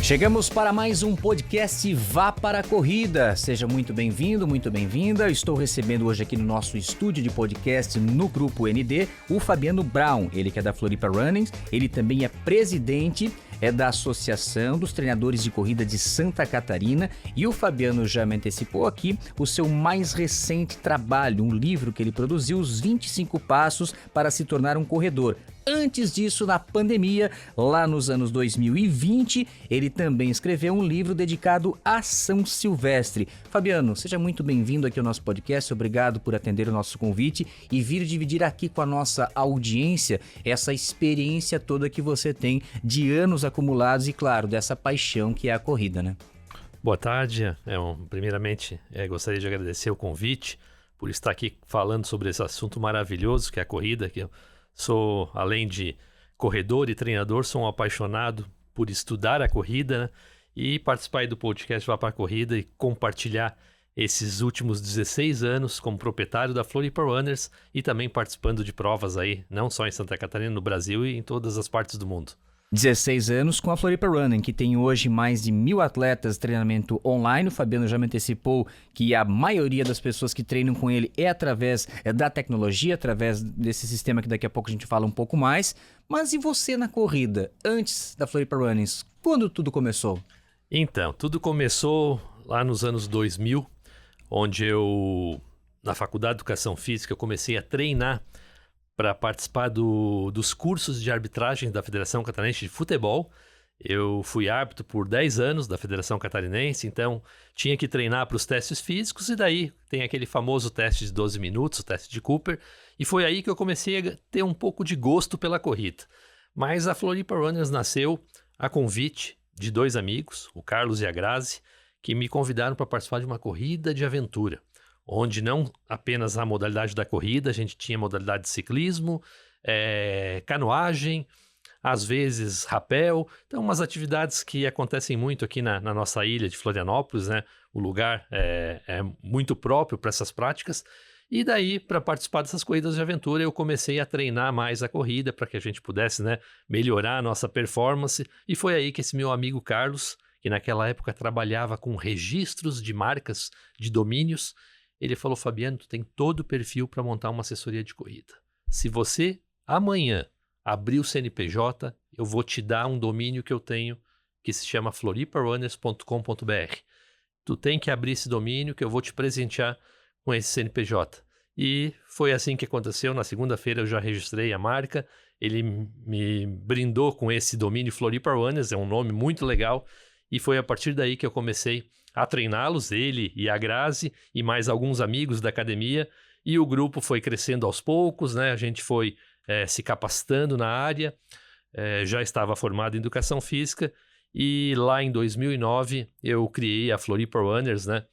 Chegamos para mais um podcast Vá para a Corrida. Seja muito bem-vindo, muito bem-vinda. Estou recebendo hoje aqui no nosso estúdio de podcast no Grupo ND o Fabiano Brown, ele que é da Floripa Running, ele também é presidente da Associação dos Treinadores de Corrida de Santa Catarina, e o Fabiano já me antecipou aqui o seu mais recente trabalho, um livro que ele produziu, Os 25 Passos para se tornar um corredor. Antes disso, na pandemia, lá nos anos 2020, ele também escreveu um livro dedicado à São Silvestre. Fabiano, seja muito bem-vindo aqui ao nosso podcast, obrigado por atender o nosso convite e vir dividir aqui com a nossa audiência essa experiência toda que você tem de anos acumulados e, claro, dessa paixão que é a corrida, né? Boa tarde, primeiramente gostaria de agradecer o convite por estar aqui falando sobre esse assunto maravilhoso que é a corrida, que eu sou, além de corredor e treinador, sou um apaixonado por estudar a corrida, né? E participar aí do podcast Vá para a Corrida e compartilhar esses últimos 16 anos como proprietário da Floripa Runners e também participando de provas aí, não só em Santa Catarina, no Brasil e em todas as partes do mundo. 16 anos com a Floripa Running, que tem hoje mais de 1.000 atletas de treinamento online. O Fabiano já me antecipou que a maioria das pessoas que treinam com ele é através da tecnologia, através desse sistema que daqui a pouco a gente fala um pouco mais. Mas e você na corrida, antes da Floripa Running, quando tudo começou? Então, tudo começou lá nos anos 2000, onde eu, na Faculdade de Educação Física, eu comecei a treinar para participar dos cursos de arbitragem da Federação Catarinense de Futebol. Eu fui árbitro por 10 anos da Federação Catarinense, então tinha que treinar para os testes físicos, e daí tem aquele famoso teste de 12 minutos, o teste de Cooper, e foi aí que eu comecei a ter um pouco de gosto pela corrida. Mas a Floripa Runners nasceu a convite de dois amigos, o Carlos e a Grazi, que me convidaram para participar de uma corrida de aventura, onde não apenas a modalidade da corrida, a gente tinha modalidade de ciclismo, canoagem, às vezes rapel. Então, umas atividades que acontecem muito aqui na nossa ilha de Florianópolis, né? O lugar é muito próprio para essas práticas. E daí, para participar dessas corridas de aventura, eu comecei a treinar mais a corrida para que a gente pudesse, né, melhorar a nossa performance. E foi aí que esse meu amigo Carlos, que naquela época trabalhava com registros de marcas, de domínios, ele falou: Fabiano, tu tem todo o perfil para montar uma assessoria de corrida. Se você amanhã abrir o CNPJ, eu vou te dar um domínio que eu tenho, que se chama floriparunners.com.br. Tu tem que abrir esse domínio que eu vou te presentear com esse CNPJ. E foi assim que aconteceu. Na segunda-feira eu já registrei a marca, ele me brindou com esse domínio Floripa Runners, é um nome muito legal, e foi a partir daí que eu comecei a treiná-los, ele e a Grazi e mais alguns amigos da academia, e o grupo foi crescendo aos poucos, né? A gente foi se capacitando na área, já estava formado em Educação Física, e lá em 2009 eu criei a Floripa Runners, né?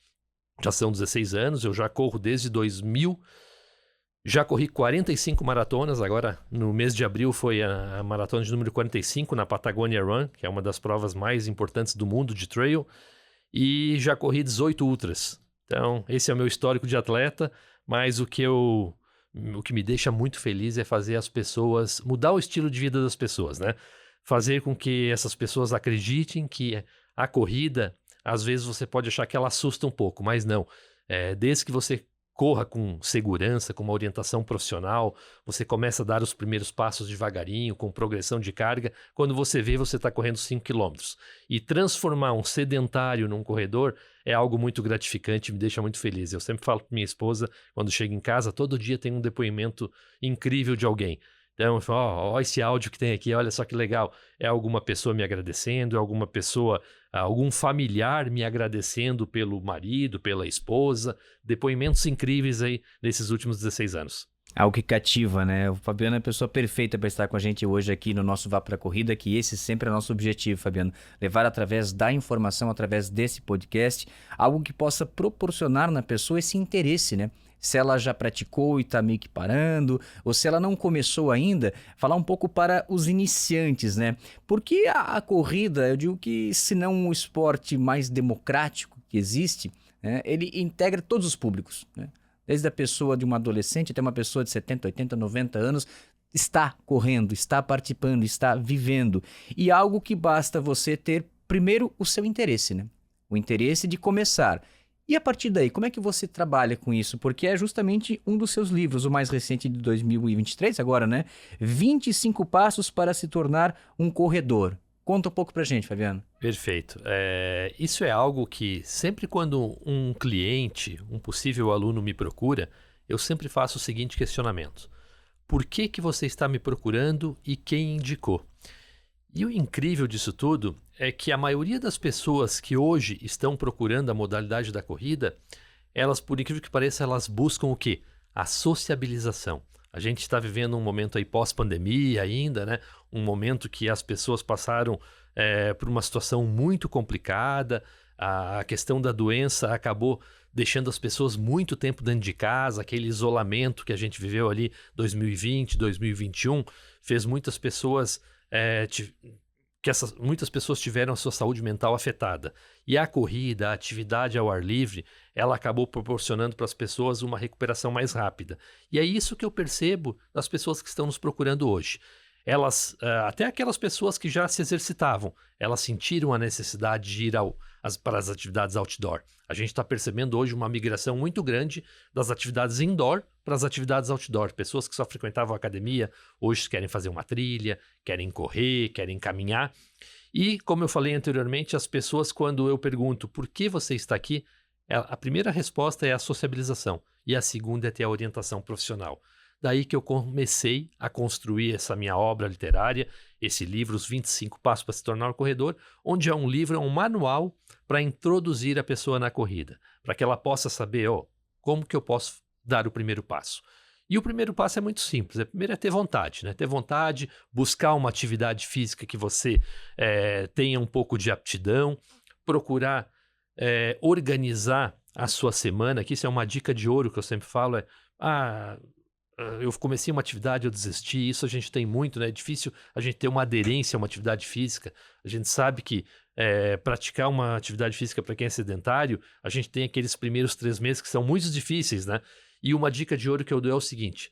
Já são 16 anos, eu já corro desde 2000, já corri 45 maratonas, agora no mês de abril foi a maratona de número 45 na Patagonia Run, que é uma das provas mais importantes do mundo de trail, e já corri 18 ultras. Então, esse é o meu histórico de atleta, mas o que me deixa muito feliz é fazer as pessoas, mudar o estilo de vida das pessoas, né? Fazer com que essas pessoas acreditem que a corrida, às vezes você pode achar que ela assusta um pouco, mas não. Desde que você corra com segurança, com uma orientação profissional, você começa a dar os primeiros passos devagarinho, com progressão de carga, quando você vê, você está correndo 5 quilômetros. E transformar um sedentário num corredor é algo muito gratificante, me deixa muito feliz. Eu sempre falo para minha esposa, quando chego em casa, todo dia tem um depoimento incrível de alguém. Então, eu falo, ó, esse áudio que tem aqui, olha só que legal. É alguma pessoa me agradecendo, é alguma pessoa, algum familiar me agradecendo pelo marido, pela esposa. Depoimentos incríveis aí nesses últimos 16 anos. Algo que cativa, né? O Fabiano é a pessoa perfeita para estar com a gente hoje aqui no nosso Vá para a Corrida, que esse sempre é o nosso objetivo, Fabiano. Levar através da informação, através desse podcast, algo que possa proporcionar na pessoa esse interesse, né? Se ela já praticou e está meio que parando, ou se ela não começou ainda, falar um pouco para os iniciantes, né? Porque a corrida, eu digo que se não o esporte mais democrático que existe, né, ele integra todos os públicos, né? Desde a pessoa de uma adolescente até uma pessoa de 70, 80, 90 anos, está correndo, está participando, está vivendo. E algo que basta você ter primeiro o seu interesse, né? O interesse de começar. E a partir daí, como é que você trabalha com isso? Porque é justamente um dos seus livros, o mais recente de 2023 agora, né? 25 passos para se tornar um corredor. Conta um pouco pra gente, Fabiano. Perfeito. Isso é algo que sempre quando um cliente, um possível aluno me procura, eu sempre faço o seguinte questionamento. Por que que você está me procurando e quem indicou? E o incrível disso tudo é que a maioria das pessoas que hoje estão procurando a modalidade da corrida, elas, por incrível que pareça, elas buscam o quê? A sociabilização. A gente está vivendo um momento aí pós-pandemia ainda, né? Um momento que as pessoas passaram por uma situação muito complicada, a questão da doença acabou deixando as pessoas muito tempo dentro de casa, aquele isolamento que a gente viveu ali 2020, 2021, fez muitas pessoas... muitas pessoas tiveram a sua saúde mental afetada. E a corrida, a atividade ao ar livre, ela acabou proporcionando para as pessoas uma recuperação mais rápida. E é isso que eu percebo das pessoas que estão nos procurando hoje. Elas, até aquelas pessoas que já se exercitavam, elas sentiram a necessidade de ir para as atividades outdoor. A gente está percebendo hoje uma migração muito grande das atividades indoor para as atividades outdoor. Pessoas que só frequentavam a academia, hoje querem fazer uma trilha, querem correr, querem caminhar. E, como eu falei anteriormente, as pessoas, quando eu pergunto por que você está aqui, a primeira resposta é a sociabilização e a segunda é ter a orientação profissional. Daí que eu comecei a construir essa minha obra literária, esse livro, Os 25 Passos para se tornar um corredor, onde é um livro, é um manual para introduzir a pessoa na corrida, para que ela possa saber como que eu posso dar o primeiro passo. E o primeiro passo é muito simples. Primeiro é ter vontade, né? Ter vontade, buscar uma atividade física que você tenha um pouco de aptidão, procurar organizar a sua semana, que isso é uma dica de ouro que eu sempre falo, eu comecei uma atividade, eu desisti, isso a gente tem muito, né? É difícil a gente ter uma aderência a uma atividade física. A gente sabe que praticar uma atividade física para quem é sedentário, a gente tem aqueles primeiros 3 meses que são muito difíceis, né? E uma dica de ouro que eu dou é o seguinte: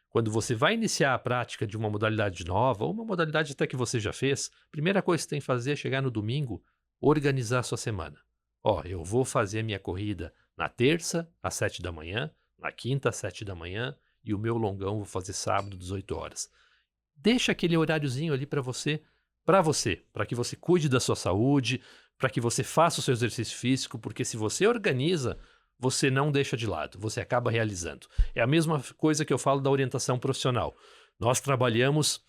quando você vai iniciar a prática de uma modalidade nova, ou uma modalidade até que você já fez, a primeira coisa que você tem que fazer é chegar no domingo, organizar a sua semana. Eu vou fazer a minha corrida na terça, às 7 da manhã, na quinta, às 7 da manhã, e o meu longão vou fazer sábado, 18 horas. Deixa aquele horáriozinho ali para você, para que você cuide da sua saúde, para que você faça o seu exercício físico, porque se você organiza, você não deixa de lado, você acaba realizando. É a mesma coisa que eu falo da orientação profissional. Nós trabalhamos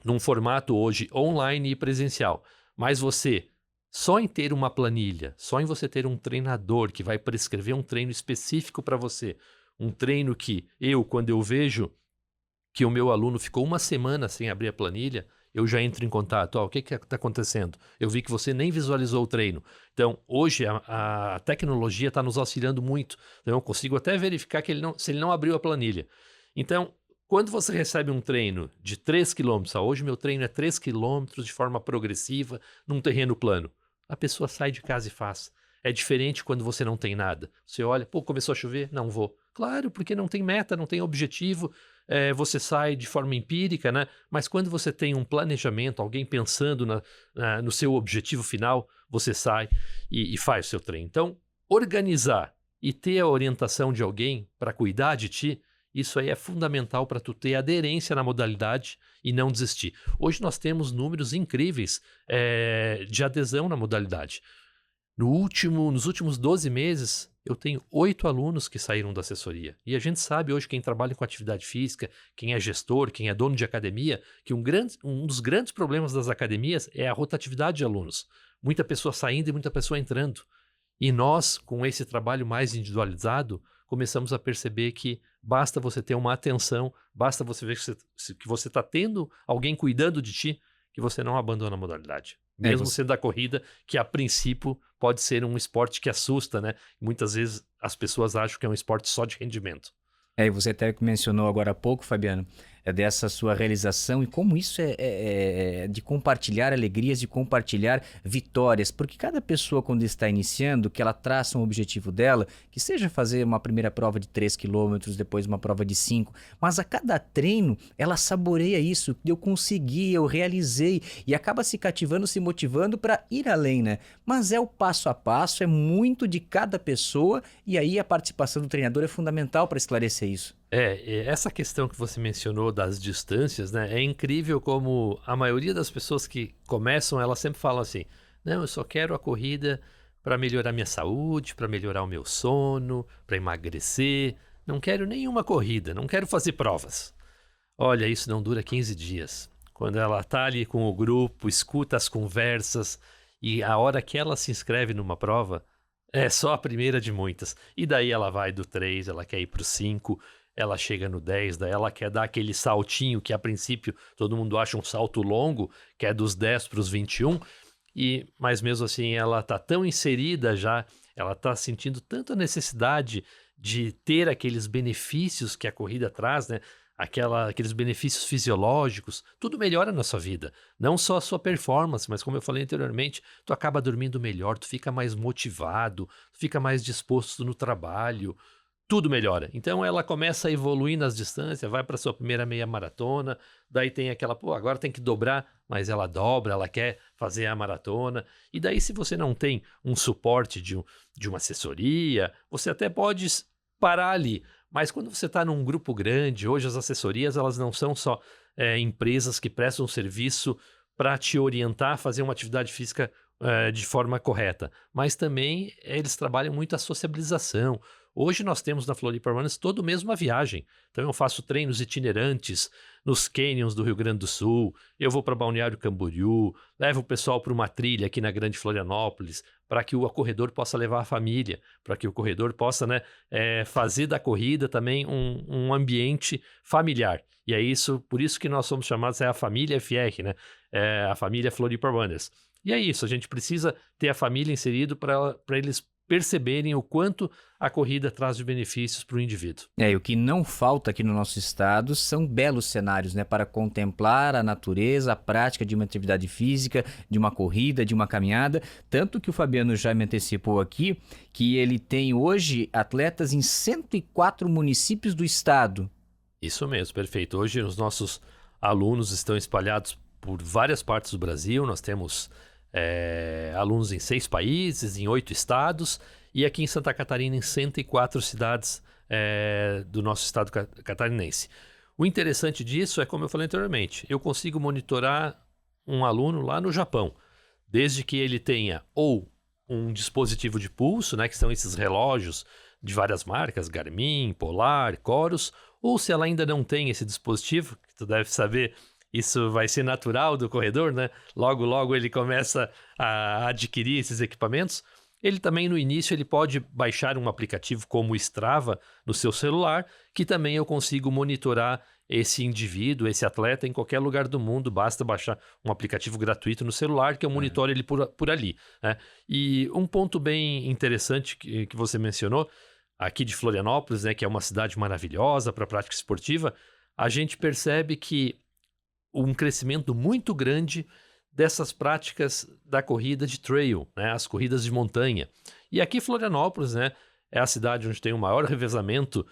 num formato hoje online e presencial, mas você, só em ter uma planilha, só em você ter um treinador que vai prescrever um treino específico para você, um treino que quando eu vejo que o meu aluno ficou uma semana sem abrir a planilha, eu já entro em contato. O que está acontecendo? Eu vi que você nem visualizou o treino. Então, hoje a tecnologia está nos auxiliando muito. Então, eu consigo até verificar que se ele não abriu a planilha. Então, quando você recebe um treino de 3 km, hoje meu treino é 3 km de forma progressiva, num terreno plano, a pessoa sai de casa e faz. É diferente quando você não tem nada. Você olha, começou a chover? Não vou. Claro, porque não tem meta, não tem objetivo, você sai de forma empírica, né? Mas quando você tem um planejamento, alguém pensando no seu objetivo final, você sai e faz o seu treino. Então, organizar e ter a orientação de alguém para cuidar de ti, isso aí é fundamental para tu ter aderência na modalidade e não desistir. Hoje nós temos números incríveis de adesão na modalidade. Nos últimos 12 meses, eu tenho 8 alunos que saíram da assessoria. E a gente sabe hoje, quem trabalha com atividade física, quem é gestor, quem é dono de academia, que um dos grandes problemas das academias é a rotatividade de alunos. Muita pessoa saindo e muita pessoa entrando. E nós, com esse trabalho mais individualizado, começamos a perceber que basta você ter uma atenção, basta você ver que você está tendo alguém cuidando de ti, que você não abandona a modalidade. Mesmo sendo a corrida, que a princípio pode ser um esporte que assusta, né? Muitas vezes as pessoas acham que é um esporte só de rendimento. E você até mencionou agora há pouco, Fabiano, dessa sua realização e como isso é de compartilhar alegrias, de compartilhar vitórias, porque cada pessoa quando está iniciando, que ela traça um objetivo dela, que seja fazer uma primeira prova de 3 quilômetros, depois uma prova de 5, mas a cada treino ela saboreia isso, eu consegui, eu realizei e acaba se cativando, se motivando para ir além, né? Mas é o passo a passo, é muito de cada pessoa e aí a participação do treinador é fundamental para esclarecer isso. Essa questão que você mencionou das distâncias, né? É incrível como a maioria das pessoas que começam, elas sempre falam assim, não, eu só quero a corrida para melhorar minha saúde, para melhorar o meu sono, para emagrecer, não quero nenhuma corrida, não quero fazer provas. Olha, isso não dura 15 dias. Quando ela está ali com o grupo, escuta as conversas e a hora que ela se inscreve numa prova, é só a primeira de muitas. E daí ela vai do 3, ela quer ir para o 5, ela chega no 10, daí ela quer dar aquele saltinho que a princípio todo mundo acha um salto longo, que é dos 10 para os 21, mas mesmo assim ela está tão inserida já, ela está sentindo tanta necessidade de ter aqueles benefícios que a corrida traz, né? Aqueles benefícios fisiológicos, tudo melhora na sua vida. Não só a sua performance, mas como eu falei anteriormente, tu acaba dormindo melhor, tu fica mais motivado, tu fica mais disposto no trabalho, tudo melhora. Então ela começa a evoluir nas distâncias, vai para sua primeira meia maratona, daí tem aquela, agora tem que dobrar, mas ela dobra, ela quer fazer a maratona. E daí se você não tem um suporte de uma assessoria, você até pode parar ali. Mas quando você está num grupo grande, hoje as assessorias elas não são só empresas que prestam serviço para te orientar a fazer uma atividade física de forma correta, mas também eles trabalham muito a sociabilização. Hoje nós temos na Floripa Runners todo mês uma viagem. Então eu faço treinos itinerantes nos canyons do Rio Grande do Sul, eu vou para Balneário Camboriú, levo o pessoal para uma trilha aqui na Grande Florianópolis, para que o corredor possa levar a família, para que o corredor possa fazer da corrida também um ambiente familiar. E é isso, por isso que nós somos chamados a família FR, né? A família Floripa Runners. E é isso, a gente precisa ter a família inserido para eles perceberem o quanto a corrida traz de benefícios para o indivíduo. E o que não falta aqui no nosso estado são belos cenários, né, para contemplar a natureza, a prática de uma atividade física, de uma corrida, de uma caminhada, tanto que o Fabiano já me antecipou aqui que ele tem hoje atletas em 104 municípios do estado. Isso mesmo, perfeito. Hoje os nossos alunos estão espalhados por várias partes do Brasil, nós temos alunos em 6 países, em 8 estados, e aqui em Santa Catarina em 104 cidades do nosso estado catarinense. O interessante disso é, como eu falei anteriormente, eu consigo monitorar um aluno lá no Japão, desde que ele tenha ou um dispositivo de pulso, né, que são esses relógios de várias marcas, Garmin, Polar, Coros, ou se ela ainda não tem esse dispositivo, que tu deve saber, isso vai ser natural do corredor, né? Logo, logo ele começa a adquirir esses equipamentos. Ele também, no início, ele pode baixar um aplicativo como o Strava no seu celular, que também eu consigo monitorar esse indivíduo, esse atleta, em qualquer lugar do mundo. Basta baixar um aplicativo gratuito no celular que eu monitoro ele por ali, né? E um ponto bem interessante que você mencionou, aqui de Florianópolis, né, que é uma cidade maravilhosa para a prática esportiva, a gente percebe que um crescimento muito grande dessas práticas da corrida de trail, né? As corridas de montanha. E aqui Florianópolis, né, é a cidade onde tem o maior revezamento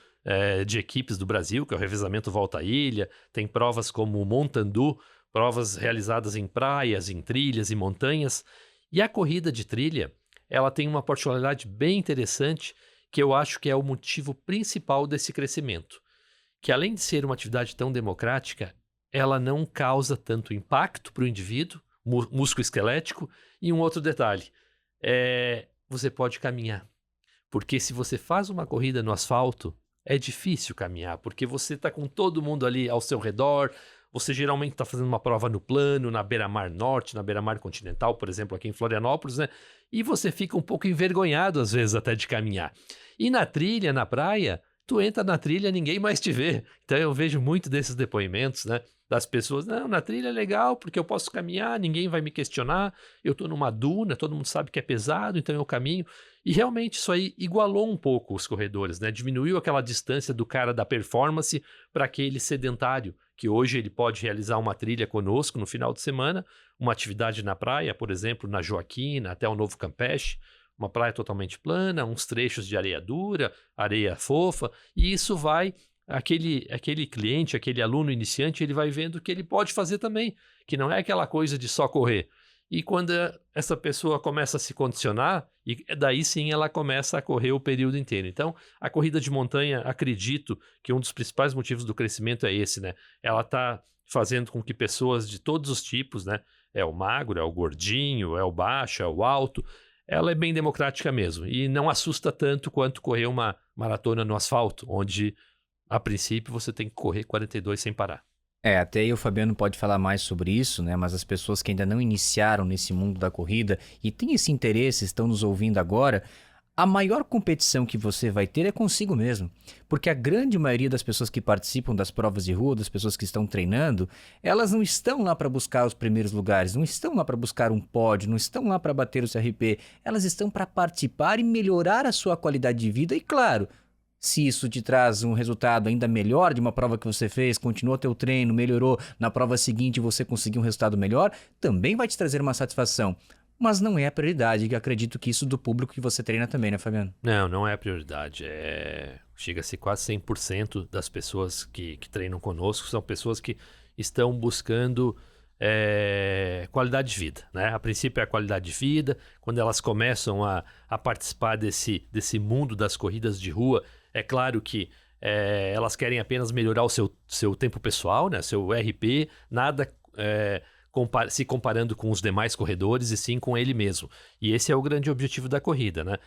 de equipes do Brasil, que é o revezamento Volta à Ilha. Tem provas como o Montandu, provas realizadas em praias, em trilhas e montanhas. E a corrida de trilha, ela tem uma particularidade bem interessante, que eu acho que é o motivo principal desse crescimento. Que além de ser uma atividade tão democrática, ela não causa tanto impacto para o indivíduo, músculo-esquelético. E um outro detalhe, você pode caminhar. Porque se você faz uma corrida no asfalto, é difícil caminhar, porque você está com todo mundo ali ao seu redor, você geralmente está fazendo uma prova no plano, na beira-mar norte, na beira-mar continental, por exemplo, aqui em Florianópolis, né? E você fica um pouco envergonhado, às vezes, até de caminhar. E na trilha, na praia, tu entra na trilha, ninguém mais te vê. Então eu vejo muito desses depoimentos, né, das pessoas. Não, na trilha é legal porque eu posso caminhar, ninguém vai me questionar, eu estou numa duna, todo mundo sabe que é pesado, então eu caminho. E realmente isso aí igualou um pouco os corredores, né? Diminuiu aquela distância do cara da performance para aquele sedentário, que hoje ele pode realizar uma trilha conosco no final de semana, uma atividade na praia, por exemplo, na Joaquina, até o Novo Campeche, uma praia totalmente plana, uns trechos de areia dura, areia fofa, e isso vai, aquele cliente, aquele aluno iniciante, ele vai vendo que ele pode fazer também, que não é aquela coisa de só correr. E quando essa pessoa começa a se condicionar, e daí sim ela começa a correr o período inteiro. Então, a corrida de montanha, acredito que um dos principais motivos do crescimento é esse, né? Ela está fazendo com que pessoas de todos os tipos, né? É o magro, é o gordinho, é o baixo, é o alto. Ela é bem democrática mesmo. E não assusta tanto quanto correr uma maratona no asfalto, onde, a princípio, você tem que correr 42 sem parar. Até aí o Fabiano pode falar mais sobre isso, né? Mas as pessoas que ainda não iniciaram nesse mundo da corrida e têm esse interesse, estão nos ouvindo agora, a maior competição que você vai ter é consigo mesmo. Porque a grande maioria das pessoas que participam das provas de rua, das pessoas que estão treinando, elas não estão lá para buscar os primeiros lugares, não estão lá para buscar um pódio, não estão lá para bater o CRP. Elas estão para participar e melhorar a sua qualidade de vida e, claro, se isso te traz um resultado ainda melhor de uma prova que você fez, continuou teu treino, melhorou, na prova seguinte você conseguiu um resultado melhor, também vai te trazer uma satisfação. Mas não é a prioridade, e acredito que isso do público que você treina também, né, Fabiano? Não é a prioridade. Chega-se quase 100% das pessoas que treinam conosco são pessoas que estão buscando qualidade de vida, né? A princípio é a qualidade de vida. Quando elas começam a participar desse mundo das corridas de rua, é claro que elas querem apenas melhorar o seu tempo pessoal, né? Seu RP, nada se comparando com os demais corredores e sim com ele mesmo. E esse é o grande objetivo da corrida, né?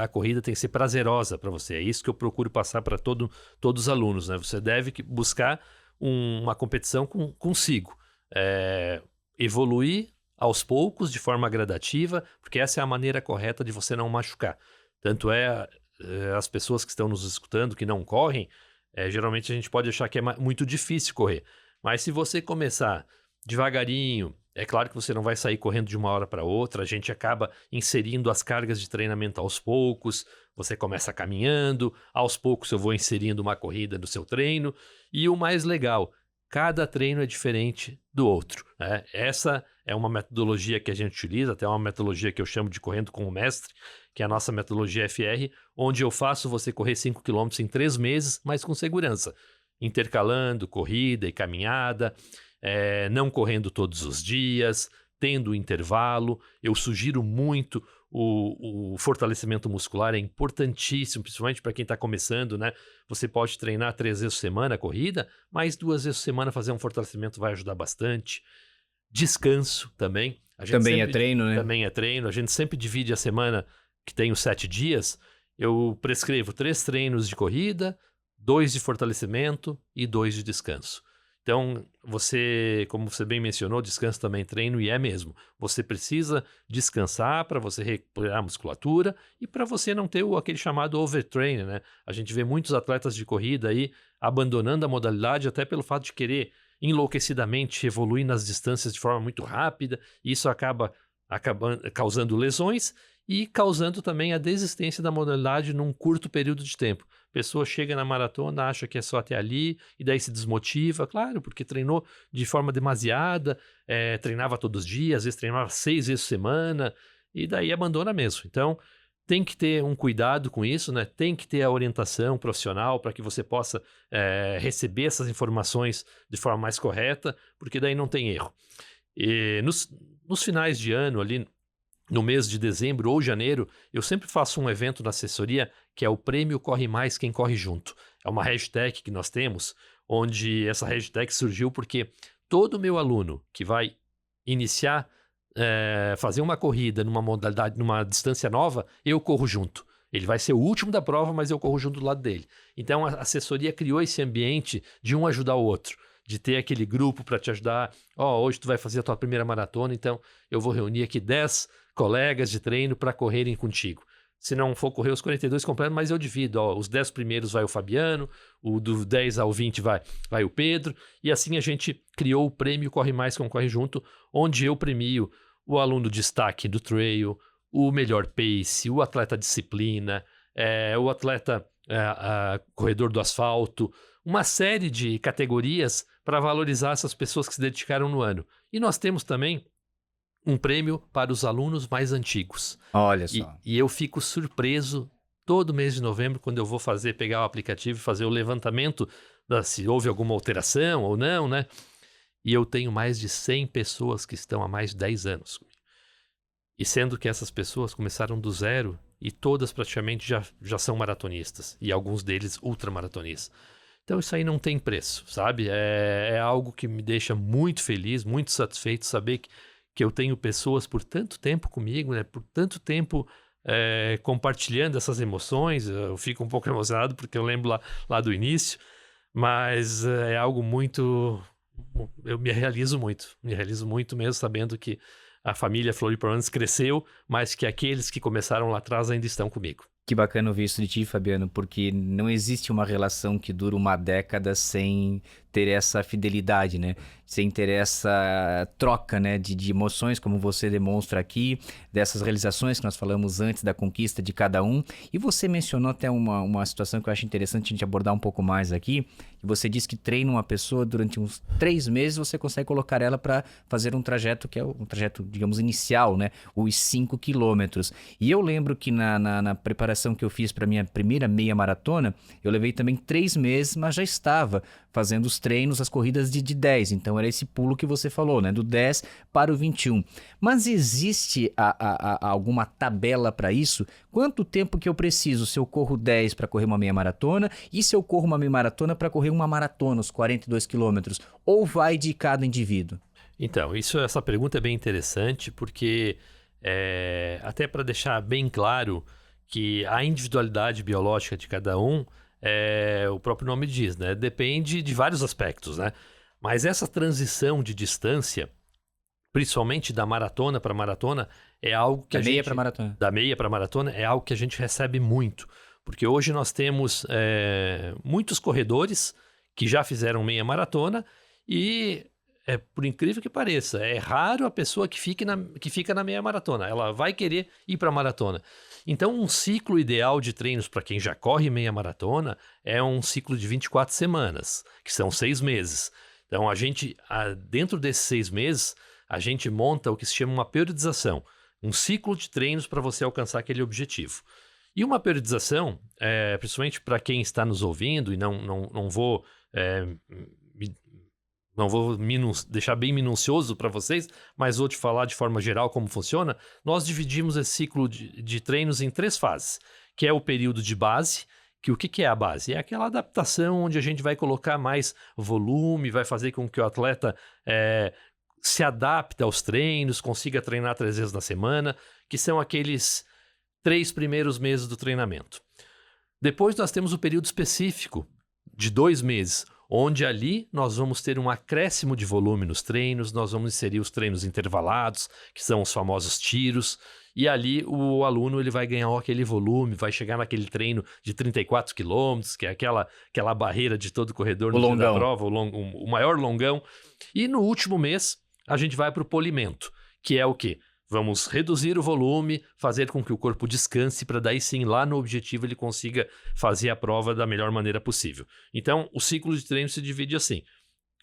A corrida tem que ser prazerosa para você. É isso que eu procuro passar para todos os alunos, né? Você deve buscar uma competição consigo. Evoluir aos poucos, de forma gradativa, porque essa é a maneira correta de você não machucar. Tanto as pessoas que estão nos escutando, que não correm, geralmente a gente pode achar que é muito difícil correr. Mas se você começar devagarinho, é claro que você não vai sair correndo de uma hora para outra, a gente acaba inserindo as cargas de treinamento aos poucos, você começa caminhando, aos poucos eu vou inserindo uma corrida no seu treino, e o mais legal, cada treino é diferente do outro, né? Essa é uma metodologia que a gente utiliza, até uma metodologia que eu chamo de Correndo com o Mestre, que é a nossa metodologia FR, onde eu faço você correr 5 km em 3 meses, mas com segurança, intercalando corrida e caminhada, não correndo todos os dias, tendo intervalo. Eu sugiro muito o fortalecimento muscular, é importantíssimo, principalmente para quem está começando, né? Você pode treinar 3 vezes por semana a corrida, mas 2 vezes por semana fazer um fortalecimento vai ajudar bastante. Descanso também. Também é treino, né? Também é treino. A gente sempre divide a semana, que tem os 7 dias, eu prescrevo 3 treinos de corrida, 2 de fortalecimento e 2 de descanso. Então, como você bem mencionou, descanso também é treino, e é mesmo. Você precisa descansar para você recuperar a musculatura e para você não ter aquele chamado overtraining, né? A gente vê muitos atletas de corrida aí abandonando a modalidade até pelo fato de querer enlouquecidamente evoluir nas distâncias de forma muito rápida, e isso acaba causando lesões e causando também a desistência da modalidade num curto período de tempo. A pessoa chega na maratona, acha que é só até ali, e daí se desmotiva, claro, porque treinou de forma demasiada, treinava todos os dias, às vezes treinava 6 vezes por semana, e daí abandona mesmo. Então, tem que ter um cuidado com isso, né? Tem que ter a orientação profissional para que você possa receber essas informações de forma mais correta, porque daí não tem erro. E nos finais de ano, ali no mês de dezembro ou janeiro, eu sempre faço um evento na assessoria que é o Prêmio Corre Mais Quem Corre Junto. É uma hashtag que nós temos, onde essa hashtag surgiu porque todo meu aluno que vai iniciar, fazer uma corrida numa modalidade, numa distância nova, eu corro junto. Ele vai ser o último da prova, mas eu corro junto do lado dele. Então a assessoria criou esse ambiente de um ajudar o outro, de ter aquele grupo para te ajudar. Hoje tu vai fazer a tua primeira maratona, então eu vou reunir aqui 10 colegas de treino para correrem contigo. se não for correr os 42 completos, mas eu divido. Ó, os 10 primeiros vai o Fabiano, o do 10 ao 20 vai o Pedro, e assim a gente criou o prêmio Corre Mais com Corre Junto, onde eu premio o aluno destaque do trail, o melhor pace, o atleta disciplina, o atleta corredor do asfalto, uma série de categorias para valorizar essas pessoas que se dedicaram no ano. E nós temos também um prêmio para os alunos mais antigos. Olha só. E eu fico surpreso todo mês de novembro, quando eu vou pegar o aplicativo e fazer o levantamento se houve alguma alteração ou não, né? E eu tenho mais de 100 pessoas que estão há mais de 10 anos. E sendo que essas pessoas começaram do zero e todas praticamente já são maratonistas. E alguns deles ultramaratonistas. Então isso aí não tem preço, sabe? É algo que me deixa muito feliz, muito satisfeito saber que eu tenho pessoas por tanto tempo comigo, né? Por tanto tempo compartilhando essas emoções. Eu fico um pouco emocionado porque eu lembro lá do início, mas é algo muito... Eu me realizo muito mesmo sabendo que a família Floripanos cresceu, mas que aqueles que começaram lá atrás ainda estão comigo. Que bacana ouvir isso de ti, Fabiano, porque não existe uma relação que dura uma década sem ter essa fidelidade, né? Sem ter essa troca, né, de emoções, como você demonstra aqui, dessas realizações que nós falamos antes da conquista de cada um. E você mencionou até uma situação que eu acho interessante a gente abordar um pouco mais aqui, que você disse que treina uma pessoa durante uns 3 meses, você consegue colocar ela para fazer um trajeto que é um trajeto, digamos, inicial, né? Os 5 quilômetros. E eu lembro que na preparação que eu fiz para minha primeira meia maratona, eu levei também 3 meses, mas já estava fazendo os treinos, as corridas de 10. Então era esse pulo que você falou, né? Do 10 para o 21. Mas existe alguma tabela para isso? Quanto tempo que eu preciso se eu corro 10 para correr uma meia maratona e se eu corro uma meia maratona para correr uma maratona, os 42 quilômetros? Ou vai de cada indivíduo? Então, essa pergunta é bem interessante porque até para deixar bem claro que a individualidade biológica de cada um, o próprio nome diz, né? Depende de vários aspectos, né? Mas essa transição de distância, principalmente da maratona para maratona, é algo que da meia para maratona. Da meia para maratona é algo que a gente recebe muito. Porque hoje nós temos muitos corredores que já fizeram meia maratona e, por incrível que pareça, é raro a pessoa que fica na meia maratona. Ela vai querer ir para a maratona. Então, um ciclo ideal de treinos para quem já corre meia maratona é um ciclo de 24 semanas, que são 6 meses. Então, dentro desses 6 meses, a gente monta o que se chama uma periodização, um ciclo de treinos para você alcançar aquele objetivo. E uma periodização, principalmente para quem está nos ouvindo, e não vou deixar bem minucioso para vocês, mas vou te falar de forma geral como funciona. Nós dividimos esse ciclo de treinos em 3 fases, que é o período de base, que o que é a base? É aquela adaptação onde a gente vai colocar mais volume, vai fazer com que o atleta se adapte aos treinos, consiga treinar 3 vezes na semana, que são aqueles 3 primeiros meses do treinamento. Depois nós temos o período específico de 2 meses, onde ali nós vamos ter um acréscimo de volume nos treinos, nós vamos inserir os treinos intervalados, que são os famosos tiros, e ali o aluno ele vai ganhar aquele volume, vai chegar naquele treino de 34 quilômetros, que é aquela barreira de todo corredor no dia da prova, o maior longão. E no último mês, a gente vai para o polimento, que é o quê? Vamos reduzir o volume, fazer com que o corpo descanse para daí sim, lá no objetivo, ele consiga fazer a prova da melhor maneira possível. Então, o ciclo de treino se divide assim.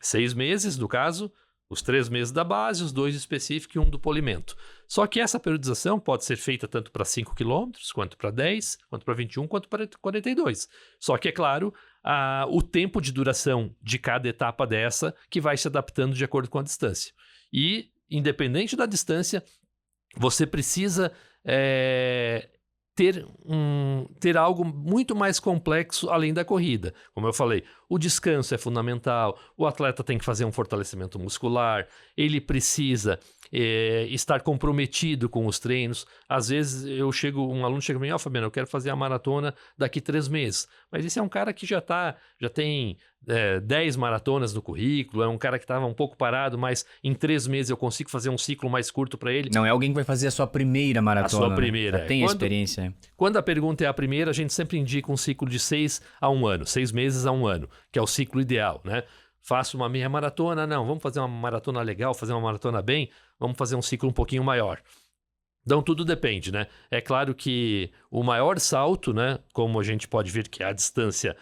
6 meses, no caso, os 3 meses da base, os 2 específicos e 1 do polimento. Só que essa periodização pode ser feita tanto para 5 km, quanto para 10, quanto para 21, quanto para 42. Só que, é claro, o tempo de duração de cada etapa dessa que vai se adaptando de acordo com a distância. E, independente da distância, você precisa ter algo muito mais complexo além da corrida. Como eu falei, o descanso é fundamental, o atleta tem que fazer um fortalecimento muscular, ele precisa estar comprometido com os treinos. Às vezes um aluno chega para mim, Fabiano, eu quero fazer a maratona daqui 3 meses. Mas esse é um cara que já tem 10 maratonas no currículo, é um cara que estava um pouco parado, mas em 3 meses eu consigo fazer um ciclo mais curto para ele. Não é alguém que vai fazer a sua primeira maratona. A sua primeira. Já tem experiência. Quando a pergunta é a primeira, a gente sempre indica um ciclo de 6 a 1 ano, 6 meses a 1 ano, que é o ciclo ideal, né? Faço uma meia maratona, não, vamos fazer uma maratona legal, fazer uma maratona bem, vamos fazer um ciclo um pouquinho maior. Então tudo depende, né? É claro que o maior salto, né, como a gente pode ver que é a distância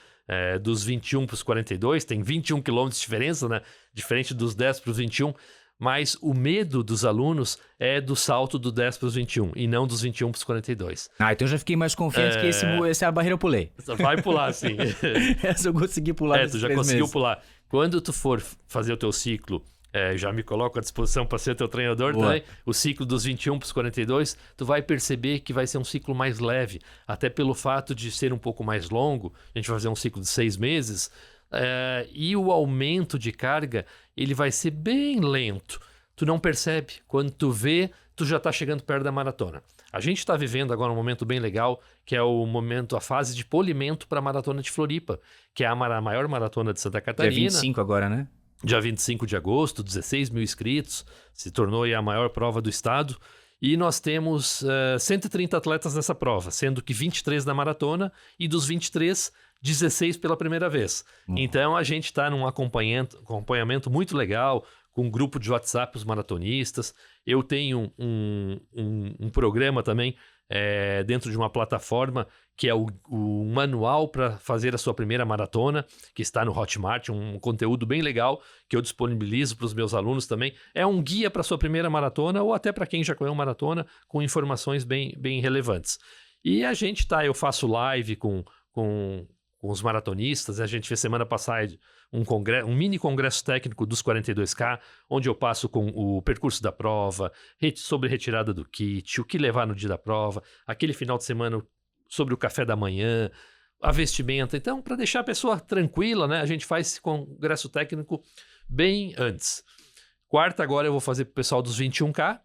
dos 21 para os 42, tem 21 quilômetros de diferença, né? Diferente dos 10 para os 21, mas o medo dos alunos é do salto do 10 para os 21 e não dos 21 para os 42. Então eu já fiquei mais confiante que essa é a barreira eu pulei. Vai pular, sim. Essa eu consegui pular. Tu já conseguiu pular. Quando tu for fazer o teu ciclo, já me coloco à disposição para ser teu treinador também, o ciclo dos 21 para os 42, tu vai perceber que vai ser um ciclo mais leve, até pelo fato de ser um pouco mais longo, a gente vai fazer um ciclo de 6 meses, e o aumento de carga, ele vai ser bem lento. Tu não percebe, quando tu vê, tu já está chegando perto da maratona. A gente está vivendo agora um momento bem legal, que é a fase de polimento para a Maratona de Floripa, que é a maior maratona de Santa Catarina. Dia 25 agora, né? Dia 25 de agosto, 16 mil inscritos, se tornou aí a maior prova do estado. E nós temos 130 atletas nessa prova, sendo que 23 na maratona e dos 23, 16 pela primeira vez. Então a gente está num acompanhamento muito legal, com um grupo de WhatsApp, os maratonistas. Eu tenho um programa também dentro de uma plataforma que é o manual para fazer a sua primeira maratona, que está no Hotmart, um conteúdo bem legal que eu disponibilizo para os meus alunos também. É um guia para a sua primeira maratona ou até para quem já correu maratona, com informações bem, bem relevantes. E eu faço live com os maratonistas. A gente fez semana passada um mini congresso técnico dos 42K, onde eu passo com o percurso da prova, sobre retirada do kit, o que levar no dia da prova, aquele final de semana sobre o café da manhã, a vestimenta. Então, para deixar a pessoa tranquila, né, a gente faz esse congresso técnico bem antes. Quarta agora eu vou fazer para o pessoal dos 21K,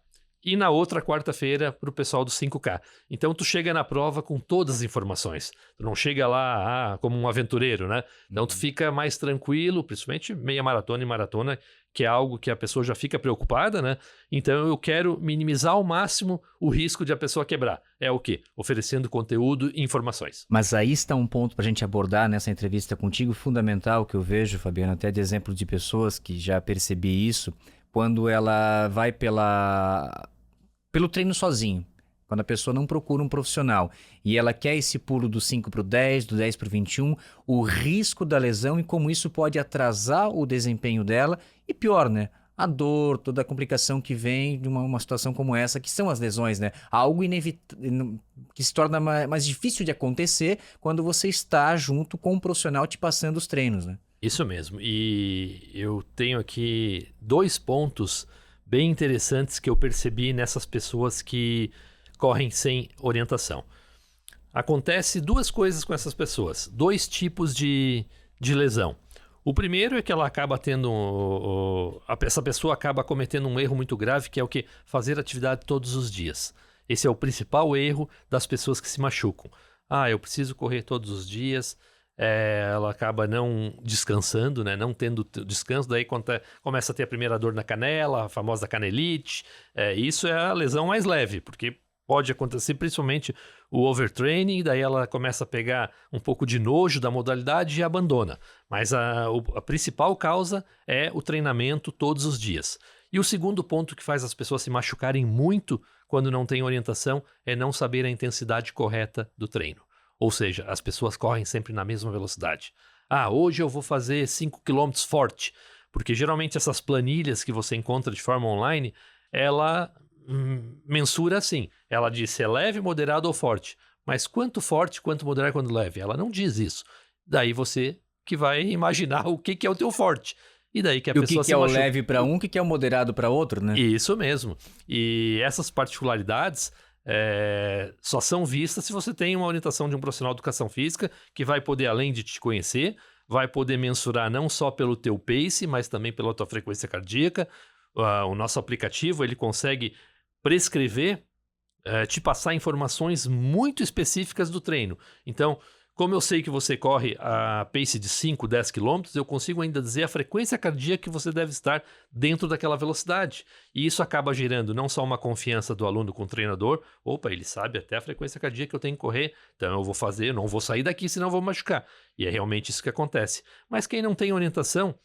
e na outra quarta-feira para o pessoal do 5K. Então tu chega na prova com todas as informações. Tu não chega lá como um aventureiro, né? Então tu fica mais tranquilo, principalmente meia maratona e maratona, que é algo que a pessoa já fica preocupada, né? Então eu quero minimizar ao máximo o risco de a pessoa quebrar. É o quê? Oferecendo conteúdo e informações. Mas aí está um ponto para a gente abordar nessa entrevista contigo, fundamental, que eu vejo, Fabiano, até de exemplo de pessoas que já percebi isso, quando ela vai pelo treino sozinho, quando a pessoa não procura um profissional e ela quer esse pulo do 5 para o 10, do 10 para o 21, o risco da lesão e como isso pode atrasar o desempenho dela e pior, né? A dor, toda a complicação que vem de uma situação como essa, que são as lesões, né? Algo que se torna mais difícil de acontecer quando você está junto com um profissional te passando os treinos, né? Isso mesmo. E eu tenho aqui 2 pontos bem interessantes que eu percebi nessas pessoas que correm sem orientação. Acontece 2 coisas com essas pessoas, 2 tipos de lesão. O primeiro é que ela acaba essa pessoa acaba cometendo um erro muito grave, que é o quê? Fazer atividade todos os dias. Esse é o principal erro das pessoas que se machucam. Eu preciso correr todos os dias. Ela acaba não descansando, né? Não tendo descanso, daí começa a ter a primeira dor na canela, a famosa canelite. Isso é a lesão mais leve, porque pode acontecer principalmente o overtraining, daí ela começa a pegar um pouco de nojo da modalidade e abandona. Mas a principal causa é o treinamento todos os dias. E o segundo ponto que faz as pessoas se machucarem muito quando não tem orientação é não saber a intensidade correta do treino. Ou seja, as pessoas correm sempre na mesma velocidade. Hoje eu vou fazer 5 km forte. Porque geralmente essas planilhas que você encontra de forma online, ela mensura assim. Ela diz se é leve, moderado ou forte. Mas quanto forte, quanto moderado, quanto leve? Ela não diz isso. Daí você que vai imaginar o que é o teu forte. E daí que a pessoa se machuca. O que é o leve para um, o que é o moderado para outro, né? Isso mesmo. E essas particularidades só são vistas se você tem uma orientação de um profissional de educação física que vai poder, além de te conhecer, vai poder mensurar não só pelo teu pace, mas também pela tua frequência cardíaca, o nosso aplicativo ele consegue prescrever, te passar informações muito específicas do treino. Então, como eu sei que você corre a pace de 5, 10 km, eu consigo ainda dizer a frequência cardíaca que você deve estar dentro daquela velocidade. E isso acaba gerando não só uma confiança do aluno com o treinador, opa, ele sabe até a frequência cardíaca que eu tenho que correr, então eu vou fazer, eu não vou sair daqui senão eu vou machucar. E é realmente isso que acontece. Mas quem não tem orientação,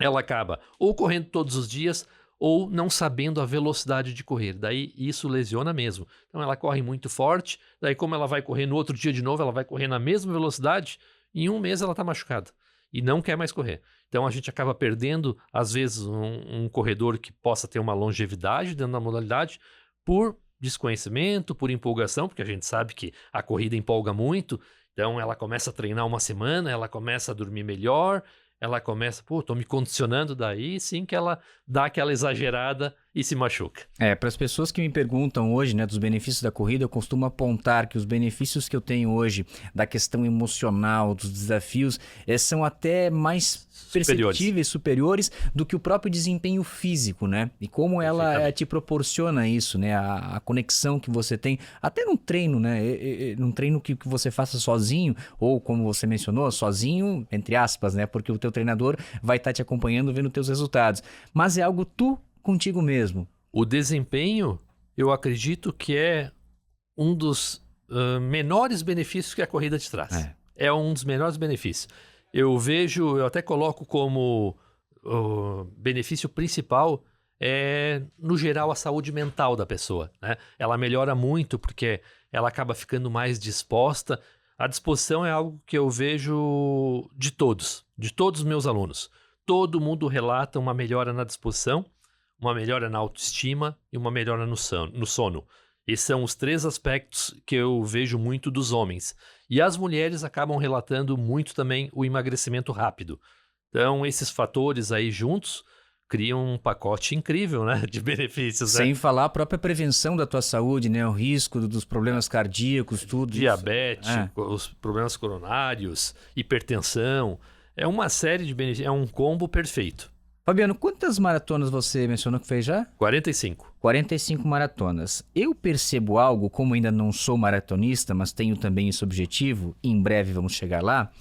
ela acaba ou correndo todos os dias, ou não sabendo a velocidade de correr. Daí isso lesiona mesmo. Então ela corre muito forte, daí como ela vai correr no outro dia de novo, ela vai correr na mesma velocidade, em um mês ela está machucada e não quer mais correr. Então a gente acaba perdendo, às vezes, um corredor que possa ter uma longevidade dentro da modalidade por desconhecimento, por empolgação, porque a gente sabe que a corrida empolga muito, então ela começa a treinar uma semana, ela começa a dormir melhor, ela começa, tô me condicionando, daí sim que ela dá aquela exagerada e se machuca. Para as pessoas que me perguntam hoje, né, dos benefícios da corrida, eu costumo apontar que os benefícios que eu tenho hoje da questão emocional, dos desafios, são até mais perceptíveis, superiores do que o próprio desempenho físico, né? E como ela te proporciona isso, né? A conexão que você tem, até num treino, né? Num treino que você faça sozinho, ou como você mencionou, sozinho, entre aspas, né? Porque o teu treinador vai estar te acompanhando, vendo teus resultados. Mas é algo contigo mesmo. O desempenho, eu acredito que é um dos menores benefícios que a corrida te traz. É um dos menores benefícios. Eu até coloco como benefício principal no geral, a saúde mental da pessoa, né? Ela melhora muito porque ela acaba ficando mais disposta. A disposição é algo que eu vejo de todos os meus alunos. Todo mundo relata uma melhora na disposição, uma melhora na autoestima e uma melhora no sono. Esses são os 3 aspectos que eu vejo muito dos homens. E as mulheres acabam relatando muito também o emagrecimento rápido. Então, esses fatores aí juntos criam um pacote incrível, né, de benefícios. Sem falar a própria prevenção da tua saúde, né, o risco dos problemas cardíacos, tudo. Diabetes, os problemas coronários, hipertensão. É uma série de benefícios, é um combo perfeito. Fabiano, quantas maratonas você mencionou que fez já? 45. 45 maratonas. Eu percebo algo, como ainda não sou maratonista, mas tenho também esse objetivo, e em breve vamos chegar lá,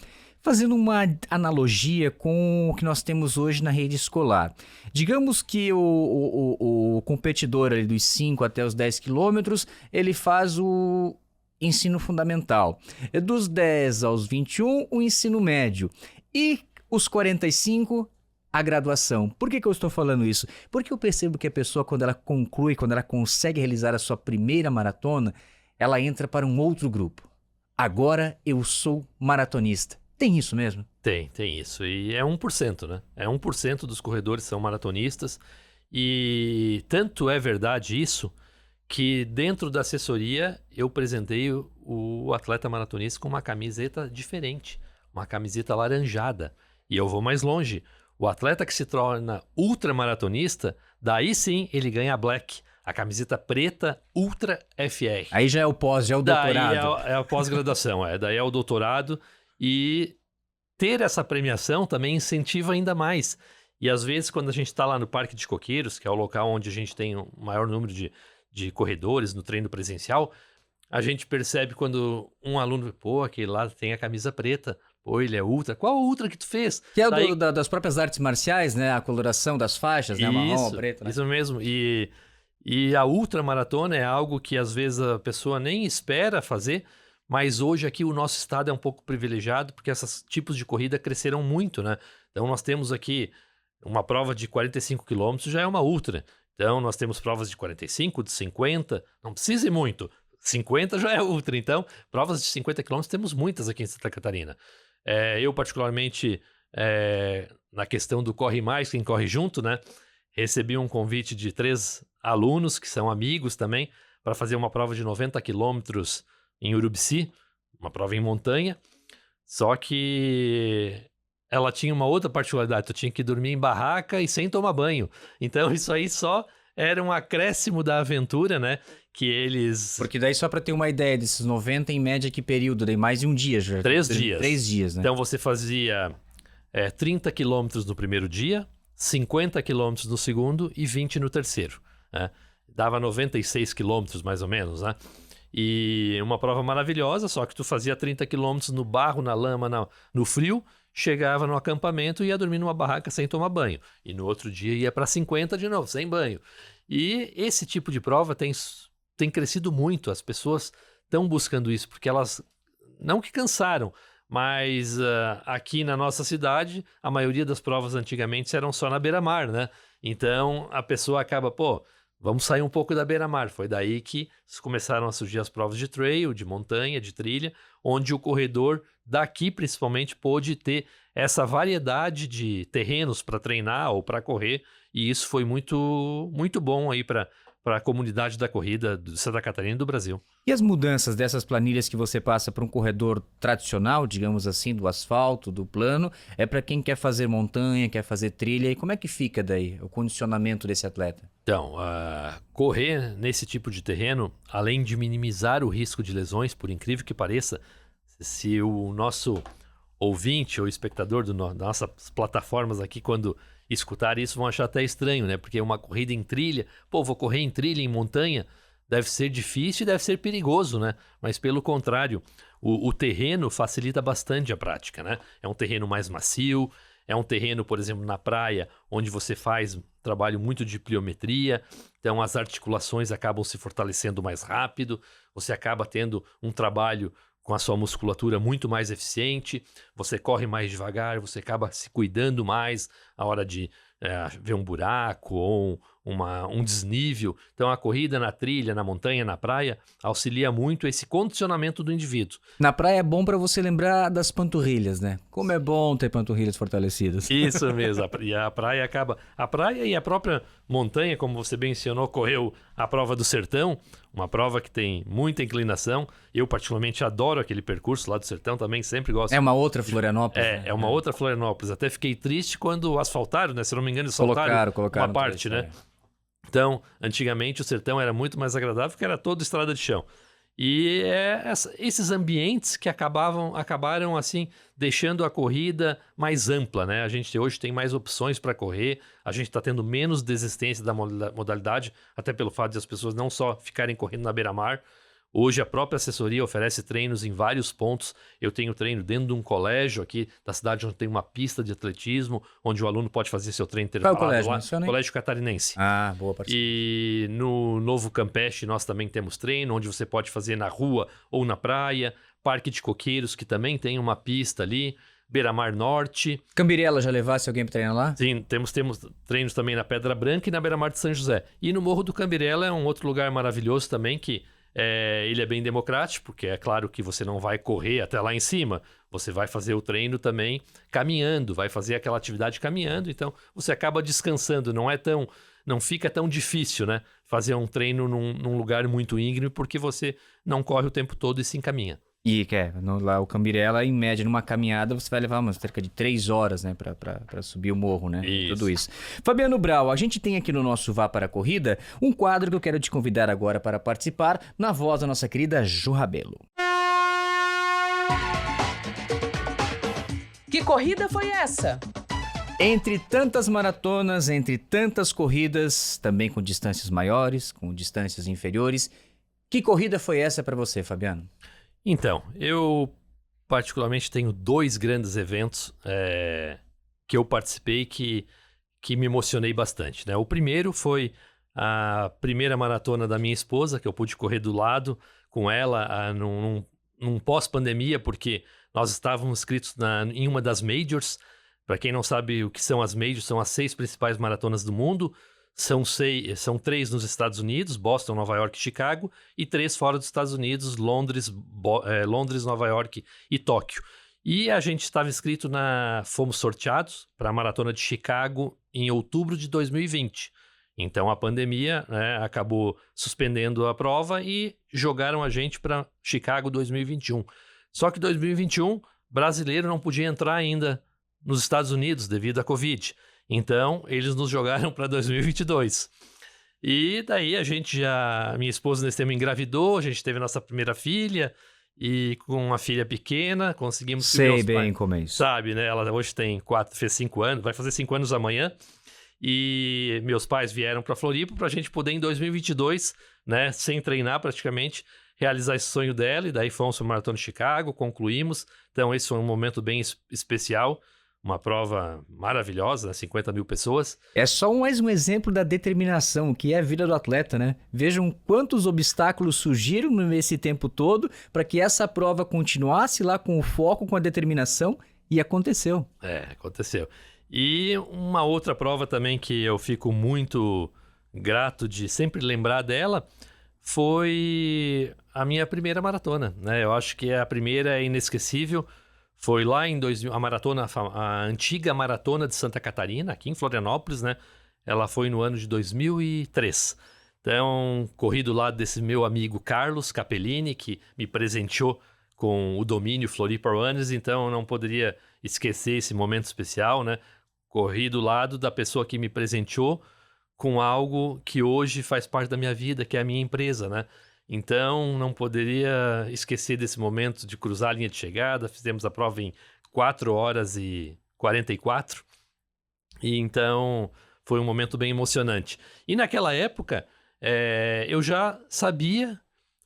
fazendo uma analogia com o que nós temos hoje na rede escolar. Digamos que o competidor ali dos 5 até os 10 quilômetros, ele faz o ensino fundamental. Dos 10 aos 21, o ensino médio. E os 45, a graduação. Por que eu estou falando isso? Porque eu percebo que a pessoa, quando ela conclui, quando ela consegue realizar a sua primeira maratona, ela entra para um outro grupo. Agora eu sou maratonista. Tem isso mesmo? Tem isso. E é 1%, né? É 1% dos corredores são maratonistas. E tanto é verdade isso, que dentro da assessoria eu presentei o atleta maratonista com uma camiseta diferente. Uma camiseta alaranjada. E eu vou mais longe. O atleta que se torna ultramaratonista, daí sim ele ganha a Black, a camiseta preta Ultra FR. Aí já é o já é o doutorado. Daí é a pós-graduação, daí é o doutorado. E ter essa premiação também incentiva ainda mais. E às vezes quando a gente está lá no Parque de Coqueiros, que é o local onde a gente tem o maior número de corredores no treino presencial, a gente percebe quando um aluno, aquele lá tem a camisa preta. Ele é ultra. Qual ultra que tu fez? Que é das próprias artes marciais, né? A coloração das faixas, né? Marrom, preto, né? Isso mesmo. E a ultramaratona é algo que às vezes a pessoa nem espera fazer, mas hoje aqui o nosso estado é um pouco privilegiado porque esses tipos de corrida cresceram muito, né? Então nós temos aqui uma prova de 45 quilômetros, já é uma ultra. Então nós temos provas de 45, de 50, não precisa ir muito. 50 já é ultra. Então, provas de 50 quilômetros temos muitas aqui em Santa Catarina. Eu, particularmente, na questão do Corre Mais, quem corre junto, né? Recebi um convite de 3 alunos, que são amigos também, para fazer uma prova de 90 quilômetros em Urubici, uma prova em montanha. Só que ela tinha uma outra particularidade, tu tinha que dormir em barraca e sem tomar banho. Então, isso aí só era um acréscimo da aventura, né? Que eles... Porque daí só para ter uma ideia desses 90, em média, que período? Daí mais de um dia já. 3 dias. 3 dias, né? Então você fazia 30 quilômetros no primeiro dia, 50 quilômetros no segundo e 20 no terceiro, né? Dava 96 quilômetros mais ou menos, né? E uma prova maravilhosa, só que tu fazia 30 quilômetros no barro, na lama, no frio, chegava no acampamento e ia dormir numa barraca sem tomar banho. E no outro dia ia para 50 de novo, sem banho. E esse tipo de prova tem crescido muito, as pessoas estão buscando isso, porque elas, não que cansaram, mas aqui na nossa cidade, a maioria das provas antigamente eram só na beira-mar, né? Então a pessoa acaba, vamos sair um pouco da beira-mar. Foi daí que começaram a surgir as provas de trail, de montanha, de trilha, onde o corredor daqui principalmente pôde ter essa variedade de terrenos para treinar ou para correr, e isso foi muito, muito bom aí para a comunidade da corrida de Santa Catarina e do Brasil. E as mudanças dessas planilhas que você passa para um corredor tradicional, digamos assim, do asfalto, do plano, é para quem quer fazer montanha, quer fazer trilha, e como é que fica daí o condicionamento desse atleta? Então, correr nesse tipo de terreno, além de minimizar o risco de lesões, por incrível que pareça, se o nosso ouvinte ou espectador das nossas plataformas aqui, quando escutar isso, vão achar até estranho, né? Porque uma corrida em trilha, vou correr em trilha, em montanha, deve ser difícil e deve ser perigoso, né? Mas pelo contrário, o terreno facilita bastante a prática, né? É um terreno mais macio, é um terreno, por exemplo, na praia, onde você faz trabalho muito de pliometria, então as articulações acabam se fortalecendo mais rápido, você acaba tendo um trabalho com a sua musculatura muito mais eficiente, você corre mais devagar, você acaba se cuidando mais a hora de ver um buraco ou um desnível. Então a corrida na trilha, na montanha, na praia, auxilia muito esse condicionamento do indivíduo. Na praia é bom para você lembrar das panturrilhas, né? Como é bom ter panturrilhas fortalecidas. Isso mesmo, e a praia acaba... A praia e a própria montanha, como você bem mencionou, correu a prova do Sertão, uma prova que tem muita inclinação. Eu particularmente adoro aquele percurso lá do Sertão, também sempre gosto. É uma outra Florianópolis. É uma outra Florianópolis. Até fiquei triste quando asfaltaram, né? Se eu não me engano, asfaltaram uma parte, né? Então, antigamente o Sertão era muito mais agradável porque era toda estrada de chão. E esses ambientes que acabaram assim, deixando a corrida mais ampla, né? A gente hoje tem mais opções para correr, a gente está tendo menos desistência da modalidade, até pelo fato de as pessoas não só ficarem correndo na beira-mar. Hoje a própria assessoria oferece treinos em vários pontos. Eu tenho treino dentro de um colégio aqui da cidade, onde tem uma pista de atletismo, onde o aluno pode fazer seu treino intervalado. Qual é o colégio? Colégio Catarinense. Ah, boa participação. E no Novo Campeche nós também temos treino, onde você pode fazer na rua ou na praia. Parque de Coqueiros, que também tem uma pista ali. Beira-Mar Norte. Cambirela, já levasse alguém para treinar lá? Sim, temos treinos também na Pedra Branca e na Beira-Mar de São José. E no Morro do Cambirela é um outro lugar maravilhoso também, que ele é bem democrático, porque é claro que você não vai correr até lá em cima, você vai fazer o treino também caminhando, vai fazer aquela atividade caminhando, então você acaba descansando, não fica tão difícil, né, fazer um treino num lugar muito íngreme, porque você não corre o tempo todo e se encaminha. E lá o Cambirela, em média, numa caminhada, você vai levar cerca de 3 horas, né, pra subir o morro, né? Isso. Tudo isso. Fabiano Brau, a gente tem aqui no nosso Vá para a Corrida um quadro que eu quero te convidar agora para participar, na voz da nossa querida Ju Rabelo. Que corrida foi essa? Entre tantas maratonas, entre tantas corridas, também com distâncias maiores, com distâncias inferiores, que corrida foi essa para você, Fabiano? Então, eu particularmente tenho 2 grandes eventos que eu participei que me emocionei bastante, né? O primeiro foi a primeira maratona da minha esposa, que eu pude correr do lado com ela num pós-pandemia, porque nós estávamos inscritos em uma das majors. Para quem não sabe o que são as majors, são as 6 principais maratonas do mundo. São 3 nos Estados Unidos, Boston, Nova York e Chicago, e 3 fora dos Estados Unidos, Londres, Nova York e Tóquio. E a gente estava inscrito fomos sorteados para a Maratona de Chicago em outubro de 2020. Então a pandemia, né, acabou suspendendo a prova e jogaram a gente para Chicago 2021. Só que 2021, brasileiro não podia entrar ainda nos Estados Unidos devido à Covid. Então, eles nos jogaram para 2022. E daí minha esposa nesse tempo engravidou, a gente teve a nossa primeira filha, e com uma filha pequena, conseguimos... Sei bem como é isso. Sabe, né? Ela hoje fez 5 anos, vai fazer 5 anos amanhã. E meus pais vieram para Floripa para a gente poder, em 2022, né, sem treinar praticamente, realizar esse sonho dela. E daí fomos para o Maratona de Chicago, concluímos. Então, esse foi um momento bem especial. Uma prova maravilhosa, né? 50 mil pessoas. É só mais um exemplo da determinação, que é a vida do atleta, né? Vejam quantos obstáculos surgiram nesse tempo todo para que essa prova continuasse lá com o foco, com a determinação, e aconteceu. Aconteceu. E uma outra prova também que eu fico muito grato de sempre lembrar dela foi a minha primeira maratona, né? Eu acho que a primeira é inesquecível. Foi lá em 2000, a antiga Maratona de Santa Catarina, aqui em Florianópolis, né? Ela foi no ano de 2003. Então, corri do lado desse meu amigo Carlos Capellini, que me presenteou com o domínio Floripa Runners, então eu não poderia esquecer esse momento especial, né? Corri do lado da pessoa que me presenteou com algo que hoje faz parte da minha vida, que é a minha empresa, né? Então, não poderia esquecer desse momento de cruzar a linha de chegada. Fizemos a prova em 4 horas e 44. E então, foi um momento bem emocionante. E naquela época, eu já sabia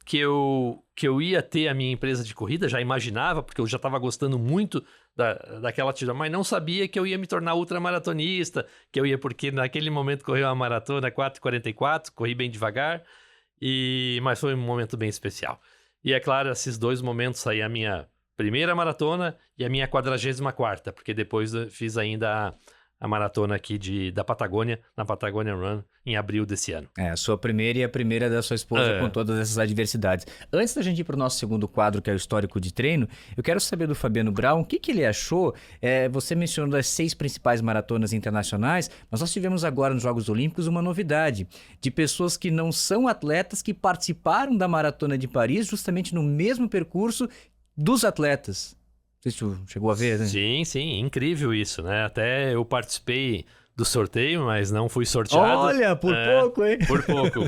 que eu ia ter a minha empresa de corrida, já imaginava, porque eu já estava gostando muito daquela atividade, mas não sabia que eu ia me tornar ultramaratonista, porque naquele momento corri uma maratona 4h44, corri bem devagar. Mas foi um momento bem especial. E é claro, esses 2 momentos aí, a minha primeira maratona e a minha 44ª, porque depois eu fiz ainda a maratona aqui da Patagônia, na Patagonia Run, em abril desse ano. A sua primeira e a primeira da sua esposa com todas essas adversidades. Antes da gente ir para o nosso segundo quadro, que é o histórico de treino, eu quero saber do Fabiano Braun, o que ele achou. Você mencionou das 6 principais maratonas internacionais, mas nós tivemos agora nos Jogos Olímpicos uma novidade, de pessoas que não são atletas, que participaram da Maratona de Paris, justamente no mesmo percurso dos atletas. Não sei se tu chegou a ver, né? Sim, incrível isso, né? Até eu participei do sorteio, mas não fui sorteado. Olha, por pouco, hein? Por pouco.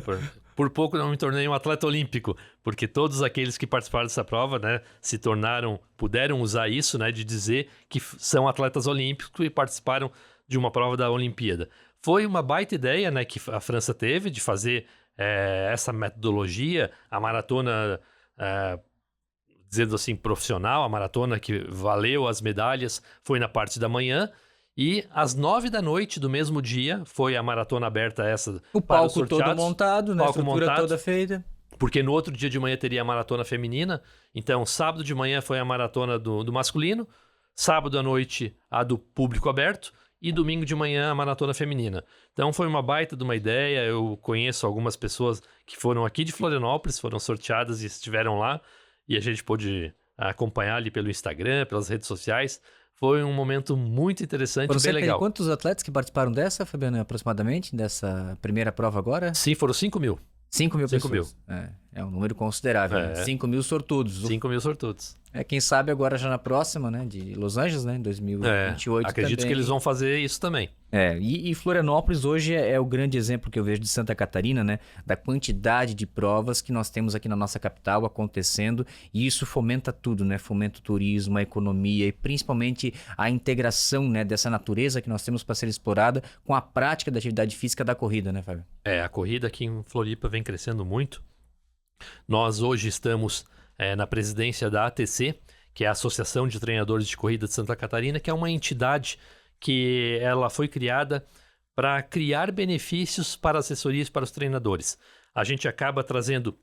Por pouco não me tornei um atleta olímpico, porque todos aqueles que participaram dessa prova, né, puderam usar isso, né, de dizer que são atletas olímpicos e participaram de uma prova da Olimpíada. Foi uma baita ideia, né, que a França teve de fazer essa metodologia, a maratona... dizendo assim, profissional, a maratona que valeu as medalhas foi na parte da manhã, e às 9h do mesmo dia foi a maratona aberta essa. O palco todo montado, né? A estrutura toda feita. Porque no outro dia de manhã teria a maratona feminina, então sábado de manhã foi a maratona do masculino, sábado à noite a do público aberto, e domingo de manhã a maratona feminina. Então foi uma baita de uma ideia. Eu conheço algumas pessoas que foram aqui de Florianópolis, foram sorteadas e estiveram lá, e a gente pôde acompanhar ali pelo Instagram, pelas redes sociais. Foi um momento muito interessante e bem legal. Quantos atletas que participaram dessa, Fabiano, aproximadamente, dessa primeira prova agora? Sim, foram 5 mil. 5 mil pessoas. É um número considerável. Né? 5 mil sortudos. 5 mil sortudos. Quem sabe agora já na próxima, né, de Los Angeles, né, em 2028 acredito também. Que eles vão fazer isso também. E Florianópolis hoje é o grande exemplo que eu vejo de Santa Catarina, né, da quantidade de provas que nós temos aqui na nossa capital acontecendo, e isso fomenta tudo, né, fomenta o turismo, a economia e principalmente a integração, né, dessa natureza que nós temos para ser explorada com a prática da atividade física da corrida, né, Fábio? A corrida aqui em Floripa vem crescendo muito. Nós hoje estamos na presidência da ATC, que é a Associação de Treinadores de Corrida de Santa Catarina, que é uma entidade que ela foi criada para criar benefícios para assessorias para os treinadores. A gente acaba trazendo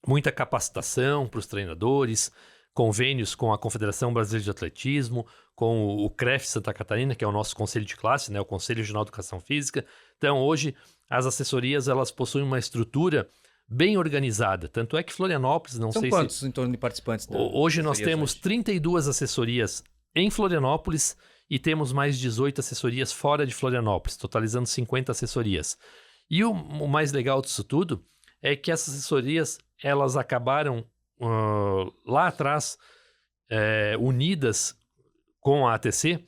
muita capacitação para os treinadores, convênios com a Confederação Brasileira de Atletismo, com o CREF Santa Catarina, que é o nosso conselho de classe, né, o Conselho Regional de Educação Física. Então, hoje, as assessorias elas possuem uma estrutura bem organizada. Tanto é que Florianópolis, não sei se... São quantos em torno de participantes? Hoje nós temos 32 assessorias em Florianópolis e temos mais 18 assessorias fora de Florianópolis, totalizando 50 assessorias. E o mais legal disso tudo é que essas assessorias, elas acabaram lá atrás, unidas com a ATC,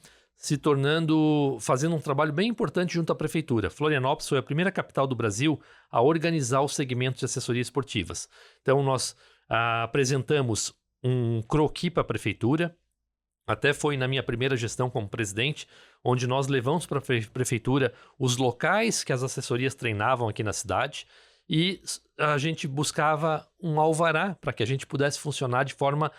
fazendo um trabalho bem importante junto à prefeitura. Florianópolis foi a primeira capital do Brasil a organizar o segmento de assessorias esportivas. Então, nós apresentamos um croquis para a prefeitura, Até foi na minha primeira gestão como presidente, onde nós levamos para a prefeitura os locais que as assessorias treinavam aqui na cidade e a gente buscava um alvará para que a gente pudesse funcionar de forma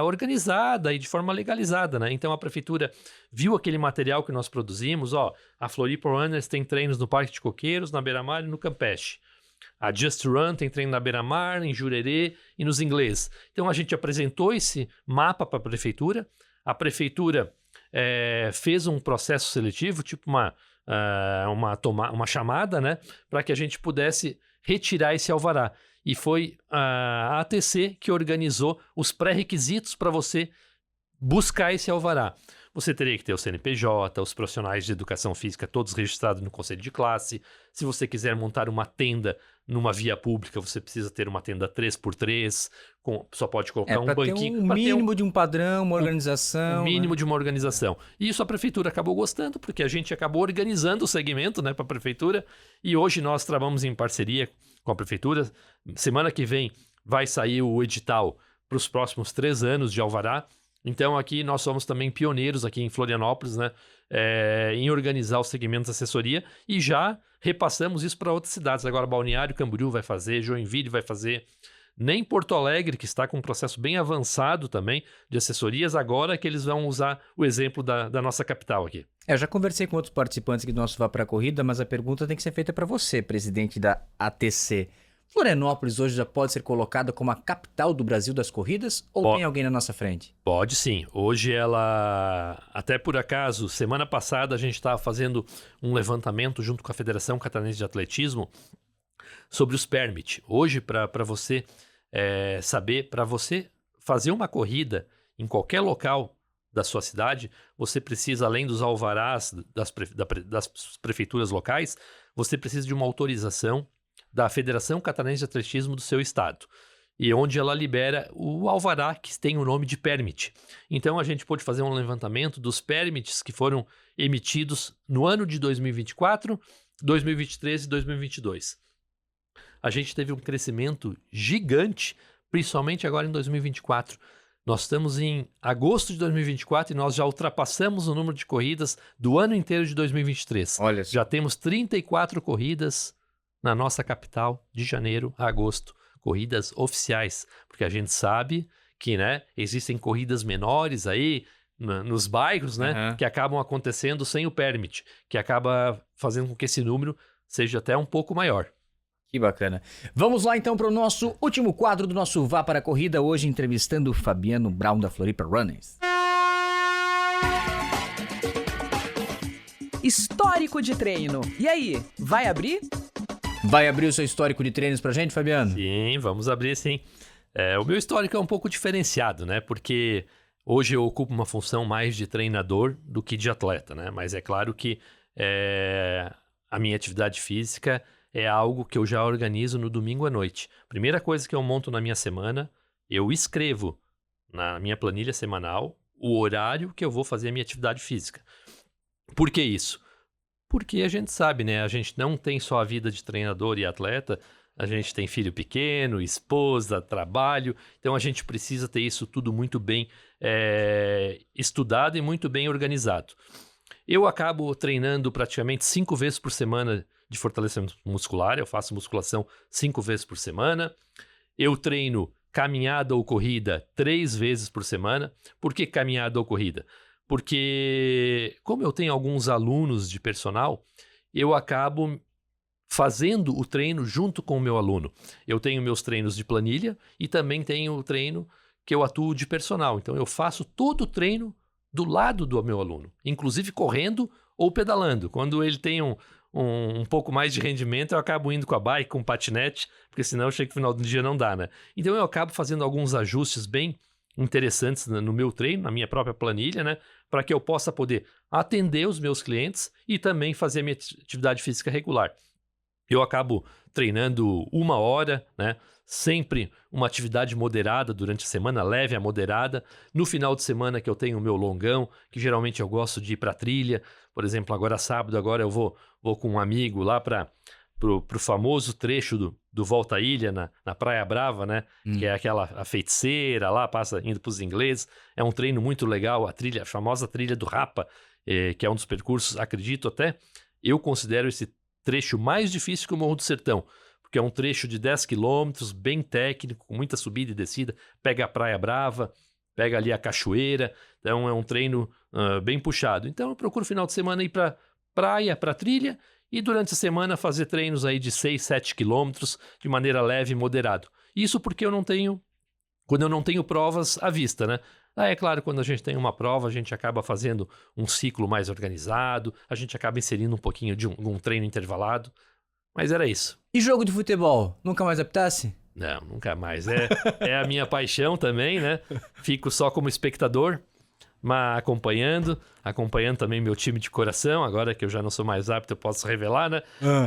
organizada e de forma legalizada, né? Então a prefeitura viu aquele material que nós produzimos, a Floripa Runners tem treinos no Parque de Coqueiros, na Beira-Mar e no Campeche. A Just Run tem treino na Beira-Mar, em Jurerê e nos Ingleses. Então a gente apresentou esse mapa para a prefeitura. A prefeitura fez um processo seletivo, tipo uma chamada, né, para que a gente pudesse retirar esse alvará. E foi a ATC que organizou os pré-requisitos para você buscar esse alvará. Você teria que ter o CNPJ, os profissionais de educação física todos registrados no conselho de classe. Se você quiser montar uma tenda numa via pública, você precisa ter uma tenda 3x3, só pode colocar um banquinho. Ter um mínimo de um padrão, uma organização. O mínimo de uma organização. E isso a prefeitura acabou gostando, porque a gente acabou organizando o segmento, né, para a prefeitura. E hoje nós trabalhamos em parceria com a prefeitura. Semana que vem vai sair o edital para os próximos 3 anos de alvará. Então aqui nós somos também pioneiros aqui em Florianópolis, né, em organizar o segmento de assessoria e já repassamos isso para outras cidades. Agora Balneário Camboriú vai fazer, Joinville vai fazer, nem Porto Alegre, que está com um processo bem avançado também de assessorias, agora que eles vão usar o exemplo da nossa capital aqui. Eu já conversei com outros participantes aqui do nosso Vá para a Corrida, mas a pergunta tem que ser feita para você, presidente da ATC. Florianópolis hoje já pode ser colocada como a capital do Brasil das corridas ou tem alguém na nossa frente? Pode sim. Hoje ela, até por acaso, semana passada a gente estava fazendo um levantamento junto com a Federação Catarinense de Atletismo sobre os permit. Hoje, para você saber, para você fazer uma corrida em qualquer local da sua cidade, você precisa, além dos alvarás das prefeituras locais, você precisa de uma autorização da Federação Catarinense de Atletismo do seu estado, e onde ela libera o alvará que tem o nome de permit. Então a gente pôde fazer um levantamento dos permits que foram emitidos no ano de 2024, 2023 e 2022. A gente teve um crescimento gigante, principalmente agora em 2024. Nós estamos em agosto de 2024 e nós já ultrapassamos o número de corridas do ano inteiro de 2023. Olha, já temos 34 corridas na nossa capital, de janeiro a agosto, corridas oficiais, porque a gente sabe que, né, existem corridas menores aí nos bairros, né, que acabam acontecendo sem o permit, que acaba fazendo com que esse número seja até um pouco maior. Que bacana. Vamos lá então para o nosso último quadro do nosso Vá para a Corrida, hoje entrevistando o Fabiano Brown da Floripa Runners. Histórico de treino. E aí, vai abrir? Vai abrir o seu histórico de treinos pra gente, Fabiano? Sim, vamos abrir sim. O meu histórico é um pouco diferenciado, né? Porque hoje eu ocupo uma função mais de treinador do que de atleta, né? Mas é claro que a minha atividade física é algo que eu já organizo no domingo à noite. Primeira coisa que eu monto na minha semana, eu escrevo na minha planilha semanal o horário que eu vou fazer a minha atividade física. Por que isso? Porque a gente sabe, né? A gente não tem só a vida de treinador e atleta, a gente tem filho pequeno, esposa, trabalho, então a gente precisa ter isso tudo muito bem estudado e muito bem organizado. Eu acabo treinando praticamente 5 vezes por semana de fortalecimento muscular, eu faço musculação 5 vezes por semana, eu treino caminhada ou corrida 3 vezes por semana. Por que caminhada ou corrida? Porque, como eu tenho alguns alunos de personal, eu acabo fazendo o treino junto com o meu aluno. Eu tenho meus treinos de planilha e também tenho o treino que eu atuo de personal. Então, eu faço todo o treino do lado do meu aluno, inclusive correndo ou pedalando. Quando ele tem um pouco mais de rendimento, eu acabo indo com a bike, com o patinete, porque senão chega no final do dia não dá, né? Então, eu acabo fazendo alguns ajustes bem interessantes no meu treino, na minha própria planilha, né? Para que eu possa poder atender os meus clientes e também fazer a minha atividade física regular. Eu acabo treinando 1 hora, né? Sempre uma atividade moderada durante a semana, leve a moderada. No final de semana que eu tenho o meu longão, que geralmente eu gosto de ir para trilha. Por exemplo, agora sábado, eu vou com um amigo lá para o famoso trecho do do Volta à Ilha, na Praia Brava, né? Que é a feiticeira lá, passa indo para os ingleses. É um treino muito legal, a famosa trilha do Rapa, que é um dos percursos, acredito até, eu considero esse trecho mais difícil que o Morro do Sertão, porque é um trecho de 10 quilômetros, bem técnico, com muita subida e descida, pega a Praia Brava, pega ali a cachoeira, então é um treino bem puxado. Então eu procuro final de semana ir para praia, para trilha, e durante a semana fazer treinos aí de 6, 7 quilômetros de maneira leve e moderado. Isso porque quando eu não tenho provas à vista, né? É claro, quando a gente tem uma prova, a gente acaba fazendo um ciclo mais organizado, a gente acaba inserindo um pouquinho de um treino intervalado, mas era isso. E jogo de futebol? Nunca mais apitasse? Não, nunca mais. É a minha paixão também, né? Fico só como espectador, mas acompanhando também meu time de coração. Agora que eu já não sou mais apto, eu posso revelar, né?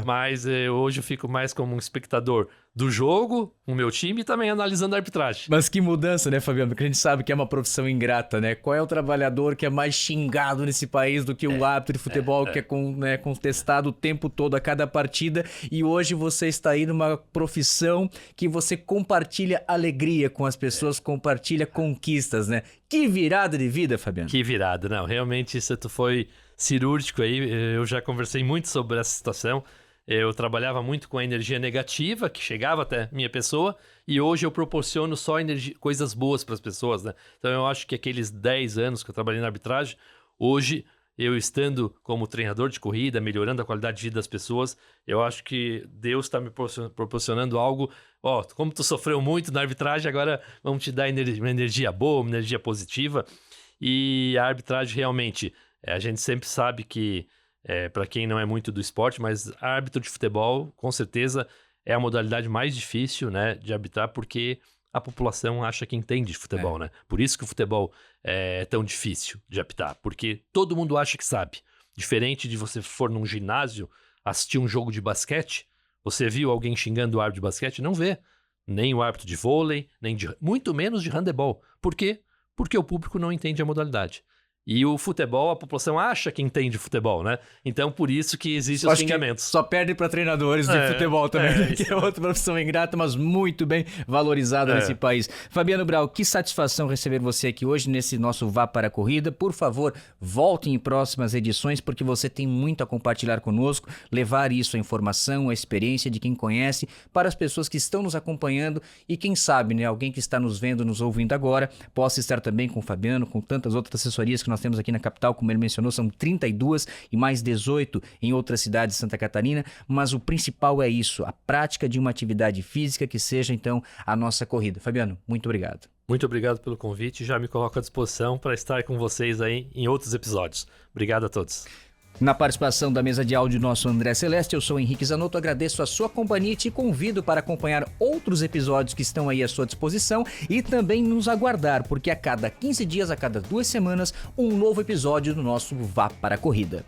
Mas hoje eu fico mais como um espectador do jogo, o meu time, e também analisando a arbitragem. Mas que mudança, né, Fabiano? Porque a gente sabe que é uma profissão ingrata, né? Qual é o trabalhador que é mais xingado nesse país do que o árbitro de futebol, que é contestado o tempo todo a cada partida, e hoje você está aí numa profissão que você compartilha alegria com as pessoas, compartilha conquistas, né? Que virada de vida, Fabiano. Que virada, não, realmente isso tu foi cirúrgico aí, eu já conversei muito sobre essa situação. Eu trabalhava muito com a energia negativa que chegava até minha pessoa, e hoje eu proporciono só coisas boas para as pessoas, né? Então eu acho que aqueles 10 anos que eu trabalhei na arbitragem, hoje eu estando como treinador de corrida, melhorando a qualidade de vida das pessoas, eu acho que Deus está me proporcionando algo. Como tu sofreu muito na arbitragem, agora vamos te dar uma energia boa, uma energia positiva. E a arbitragem realmente, a gente sempre sabe que para quem não é muito do esporte, mas árbitro de futebol, com certeza, é a modalidade mais difícil, né, de arbitrar, porque a população acha que entende de futebol, né? Por isso que o futebol é tão difícil de apitar, porque todo mundo acha que sabe. Diferente de você for num ginásio assistir um jogo de basquete, você viu alguém xingando o árbitro de basquete? Não vê. Nem o árbitro de vôlei, muito menos de handebol. Por quê? Porque o público não entende a modalidade. E o futebol, a população acha que entende futebol, né? Então, por isso que existem os xingamentos. Só perde para treinadores de futebol também, que é outra profissão ingrata, mas muito bem valorizada nesse país. Fabiano Brau, que satisfação receber você aqui hoje nesse nosso Vá para a Corrida. Por favor, volte em próximas edições, porque você tem muito a compartilhar conosco, levar isso, a informação, a experiência de quem conhece, para as pessoas que estão nos acompanhando e quem sabe, né, alguém que está nos vendo, nos ouvindo agora, possa estar também com o Fabiano, com tantas outras assessorias que nós temos aqui na capital, como ele mencionou, são 32 e mais 18 em outras cidades de Santa Catarina, mas o principal é isso, a prática de uma atividade física que seja, então, a nossa corrida. Fabiano, muito obrigado. Muito obrigado pelo convite, já me coloco à disposição para estar com vocês aí em outros episódios. Obrigado a todos. Na participação da mesa de áudio nosso André Celeste, eu sou Henrique Zanotto, agradeço a sua companhia e te convido para acompanhar outros episódios que estão aí à sua disposição e também nos aguardar, porque a cada 15 dias, a cada 2 semanas, um novo episódio do nosso Vá para a Corrida.